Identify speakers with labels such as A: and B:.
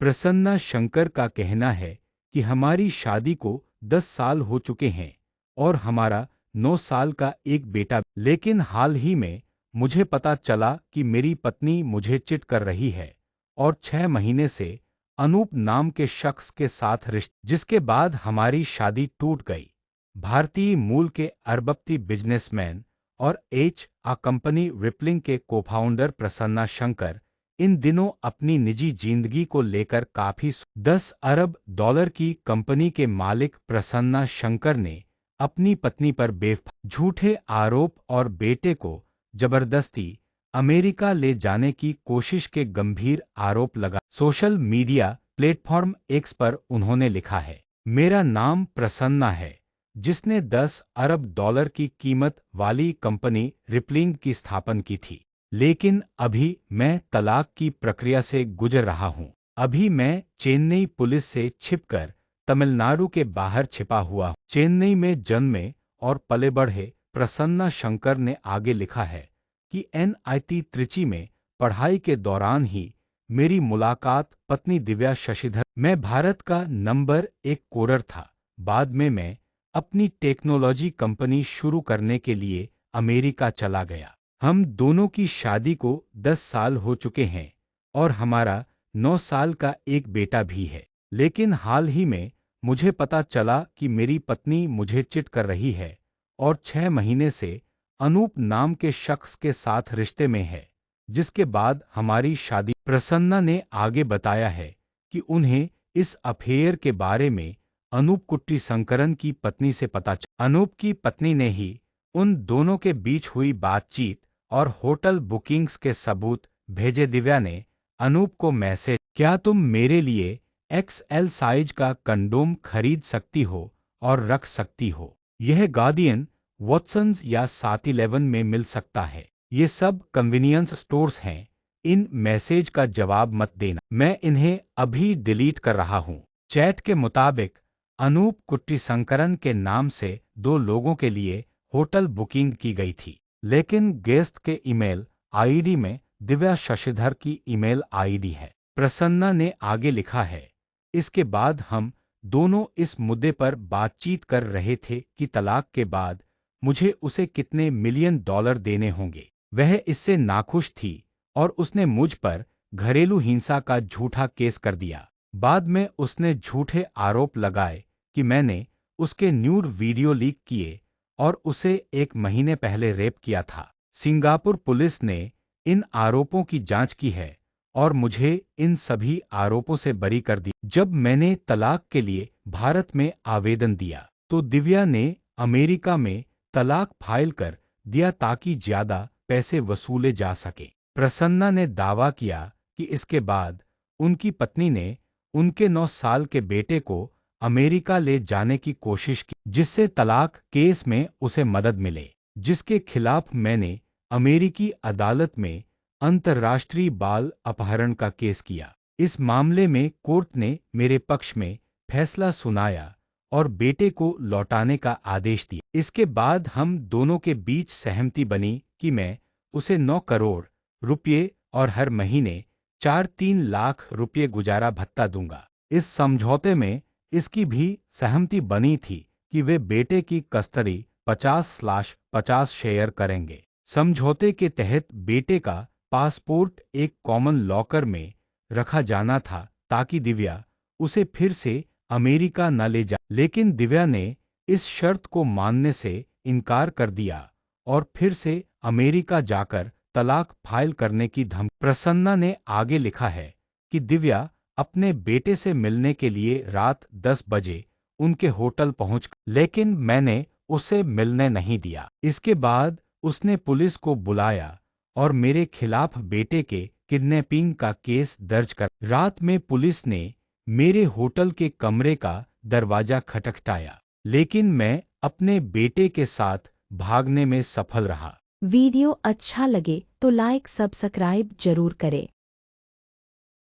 A: प्रसन्ना शंकर का कहना है कि हमारी शादी को 10 साल हो चुके हैं और हमारा 9 साल का एक बेटा, लेकिन हाल ही में मुझे पता चला कि मेरी पत्नी मुझे चिट कर रही है और 6 महीने से अनूप नाम के शख्स के साथ रिश्ता, जिसके बाद हमारी शादी टूट गई। भारतीय मूल के अरबपति बिजनेसमैन और आ कंपनी रिपलिंग के कोफाउंडर प्रसन्ना शंकर इन दिनों अपनी निजी जिंदगी को लेकर काफी 10 अरब डॉलर की कंपनी के मालिक प्रसन्ना शंकर ने अपनी पत्नी पर झूठे आरोप और बेटे को जबरदस्ती अमेरिका ले जाने की कोशिश के गंभीर आरोप लगा। सोशल मीडिया प्लेटफॉर्म एक्स पर उन्होंने लिखा है, मेरा नाम प्रसन्ना है, जिसने 10 अरब डॉलर की कीमत वाली कंपनी रिपलिंग की स्थापना की थी। लेकिन अभी मैं तलाक की प्रक्रिया से गुजर रहा हूं। अभी मैं चेन्नई पुलिस से छिपकर तमिलनाडु के बाहर छिपा हुआ हूं। चेन्नई में जन्मे और पले बढ़े प्रसन्ना शंकर ने आगे लिखा है कि NIT त्रिची में पढ़ाई के दौरान ही मेरी मुलाकात पत्नी दिव्या शशिधर। मैं भारत का नंबर 1 कोडर था। बाद में मैं अपनी टेक्नोलॉजी कंपनी शुरू करने के लिए अमेरिका चला गया। हम दोनों की शादी को 10 साल हो चुके हैं और हमारा 9 साल का एक बेटा भी है। लेकिन हाल ही में मुझे पता चला कि मेरी पत्नी मुझे चिट कर रही है और 6 महीने से अनूप नाम के शख्स के साथ रिश्ते में है, जिसके बाद हमारी शादी। प्रसन्ना ने आगे बताया है कि उन्हें इस अफेयर के बारे में अनूप कुट्टी शंकरन की पत्नी से पता चला। अनूप की पत्नी ने ही उन दोनों के बीच हुई बातचीत और होटल बुकिंग्स के सबूत भेजे। दिव्या ने अनूप को मैसेज, क्या तुम मेरे लिए XL साइज का कंडोम खरीद सकती हो और रख सकती हो? यह गार्डियन, वॉटसन्स या 7-11 में मिल सकता है। ये सब कन्वीनियंस स्टोर्स हैं। इन मैसेज का जवाब मत देना, मैं इन्हें अभी डिलीट कर रहा हूँ। चैट के मुताबिक अनूप कुट्टी शंकरन के नाम से 2 लोगों के लिए होटल बुकिंग की गई थी, लेकिन गेस्ट के ईमेल आईडी में दिव्या शशिधर की ईमेल आईडी है। प्रसन्ना ने आगे लिखा है, इसके बाद हम दोनों इस मुद्दे पर बातचीत कर रहे थे कि तलाक के बाद मुझे उसे कितने मिलियन डॉलर देने होंगे। वह इससे नाखुश थी और उसने मुझ पर घरेलू हिंसा का झूठा केस कर दिया। बाद में उसने झूठे आरोप लगाए कि मैंने उसके न्यूड वीडियो लीक किए और उसे 1 महीने पहले रेप किया था। सिंगापुर पुलिस ने इन आरोपों की जांच की है और मुझे इन सभी आरोपों से बरी कर दिया। जब मैंने तलाक के लिए भारत में आवेदन दिया तो दिव्या ने अमेरिका में तलाक फाइल कर दिया ताकि ज्यादा पैसे वसूले जा सके। प्रसन्ना ने दावा किया कि इसके बाद उनकी पत्नी ने उनके 9 साल के बेटे को अमेरिका ले जाने की कोशिश की, जिससे तलाक केस में उसे मदद मिले, जिसके खिलाफ मैंने अमेरिकी अदालत में अंतर्राष्ट्रीय बाल अपहरण का केस किया। इस मामले में कोर्ट ने मेरे पक्ष में फैसला सुनाया और बेटे को लौटाने का आदेश दिया। इसके बाद हम दोनों के बीच सहमति बनी कि मैं उसे 9 करोड़ रुपये और हर महीने 4-3 लाख रुपये गुजारा भत्ता दूंगा। इस समझौते में इसकी भी सहमति बनी थी कि वे बेटे की कस्टडी 50/50 शेयर करेंगे। समझौते के तहत बेटे का पासपोर्ट एक कॉमन लॉकर में रखा जाना था ताकि दिव्या उसे फिर से अमेरिका न ले जा, लेकिन दिव्या ने इस शर्त को मानने से इनकार कर दिया और फिर से अमेरिका जाकर तलाक फाइल करने की धमकी। प्रसन्ना ने आगे लिखा है कि दिव्या अपने बेटे से मिलने के लिए रात 10 बजे उनके होटल पहुंच, लेकिन मैंने उसे मिलने नहीं दिया। इसके बाद उसने पुलिस को बुलाया और मेरे खिलाफ बेटे के किडनैपिंग का केस दर्ज कर। रात में पुलिस ने मेरे होटल के कमरे का दरवाजा खटखटाया, लेकिन मैं अपने बेटे के साथ भागने में सफल रहा।
B: वीडियो अच्छा लगे तो लाइक सब्सक्राइब जरूर करें।